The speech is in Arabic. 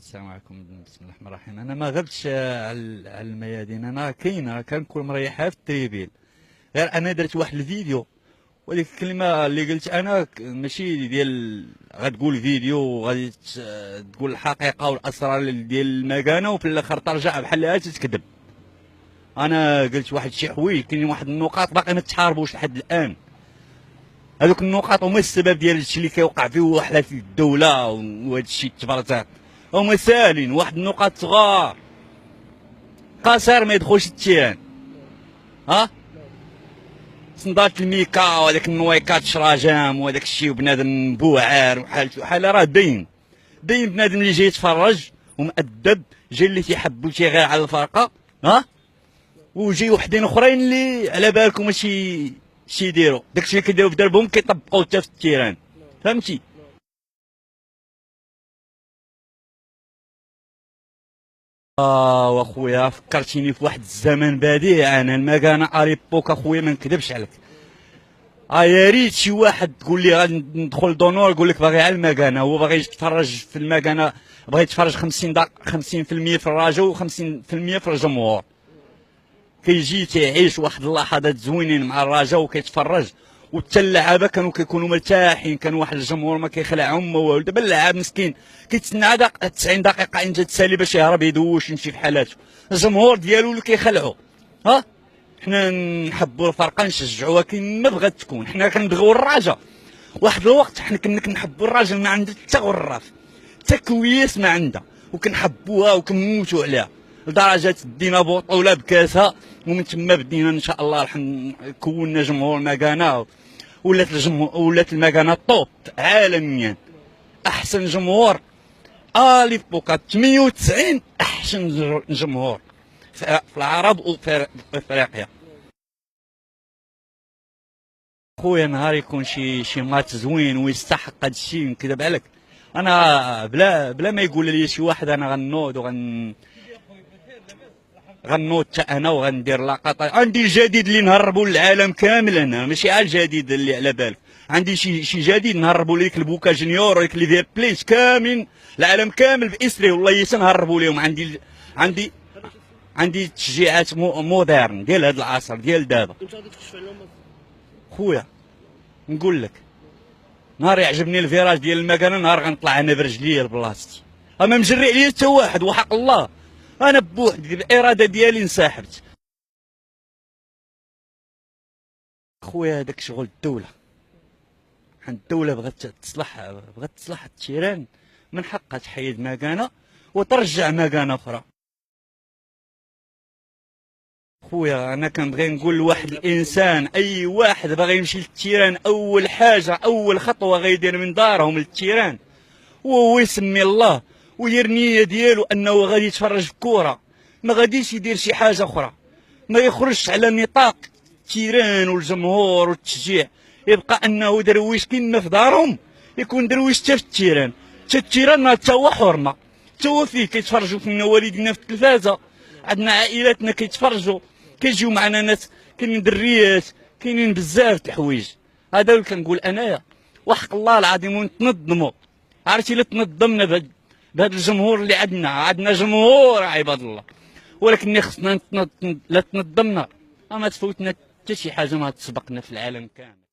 السلام عليكم. بسم الله الرحمن الرحيم. انا ما غبتش على الميادين، انا كاينه كنكون مريحه في التريبيل، غير انا درت واحد الفيديو وديك الكلمه اللي قلت انا ماشي ديال غتقول فيديو وغادي تقول الحقيقه والاسرار ديال المكانه وفي الاخر ترجع بحال تكذب. انا قلت واحد شي حوايج، كاين واحد النقاط باقي ما تحاربوش لحد الان. هذوك النقاط هما السبب ديال الشيء اللي كيوقع فيه وحلات الدوله وهذا الشيء التبرزات، هما سالين واحد النقاط صغار. قصر ما يدخلش التيران، ها صندات الميكا وهذاك النويكات شراجام وهذاك الشيء، وبنادم بوعار وحال راه باين بنادم اللي جاي يتفرج ومؤدب، جاي اللي تيحب وتيغير على الفرقه، ها وجاي وحدين اخرين اللي على بالكم ماشي شي يديروا داكشي اللي كيديروا في دربهم كيطبقوا حتى في التيران، فهمتي؟ واخويا فكرتيني في واحد الزمن بديع. انا المكانه اريبوك اخويا ما نكذبش عليك. يا ريت شي واحد تقول لي غادي ندخل دونور يقول لك باغي على المكانه، هو باغي يتفرج في المكانه، بغى يتفرج 50% في الرجل و50% في الجمهور. كيجي تيعيش واحد اللحظات زوينين مع الرجاء وكيتفرج، وحتى اللعابه كانوا كيكونوا مرتاحين، كان واحد الجمهور ما كيخلعهم ما والو. دابا اللاعب مسكين كيتسنى 90 دقيقه انت تسالي باش يهرب يدوش يمشي في حالاته، الجمهور ديالو اللي كيخلعوا. ها حنا نحبوا الفرقه نشجعوها كيما بغات تكون، حنا كنبغيو الرجاء. واحد الوقت حنا كنا كنحبوا الراجل ما عنده حتى غراف حتى كويس ما عندها، وكنحبوها وكنموتوا عليها لدرجه دينا بطوله بكاسها، ومن تما بدينا ان شاء الله كونا جمهور مكانه، ولات المكانه طوب عالميا، احسن جمهور ليبوكا 98 احسن جمهور في العرب وفي افريقيا. خويا نهار يكون شي ماتش زوين ويستحق هذا الشيء نكذب عليك، انا بلا ما يقول لي شي واحد انا غنوض غنوض حتى انا وغندير لقطات. عندي الجديد اللي نهربوا للعالم كامل، انا ماشي على الجديد اللي على بالك، عندي شي جديد نهربوا ليك البوكا جونيور وليك ليفير بليس كامل العالم كامل باسري، والله تنهربوا لهم. عندي تشجيعات مودرن ديال هذا العصر ديال دابا. خويا نقول لك، نهار يعجبني الفيراج ديال المكانه نهار غنطلع انا برجليا لبلاصتي، اما مجري عليا حتى واحد وحق الله، انا بوحدي بالاراده ديالي انسحبت. خويا هذاك شغل الدوله، الدوله بغات تصلح التيران، من حقها تحيد مكانه وترجع مكانه اخرى. خويا انا كنبغي نقول لواحد الانسان، اي واحد باغي يمشي للتيران اول حاجه اول خطوه غيدير من دارهم للتيران وهو يسمي الله ويدير النيه ديالو انه غادي يتفرج في الكره، ما غاديش يدير شي حاجه اخرى، ما يخرجش على نطاق التيران والجمهور والتشجيع، يبقى انه درويش كيما في دارهم يكون درويش حتى في التيران. حتى التيران حتى هو حرمه، حتى هو فيه كيتفرجوا فينا والدينا في التلفازه، عندنا عائلاتنا كيتفرجوا، كيجيو معنا ناس، كاينين دريات، كاينين بزاف د الحوايج. هذا اللي كنقول انايا وحق الله العظيم ونتنظموا. عرفتي الا تنظمنا بهذا الجمهور اللي عندنا جمهور عباد الله، ولكن خصنا لا تنظمنا ما تفوتنا حتى شي حاجه ما تسبقنا في العالم كامل.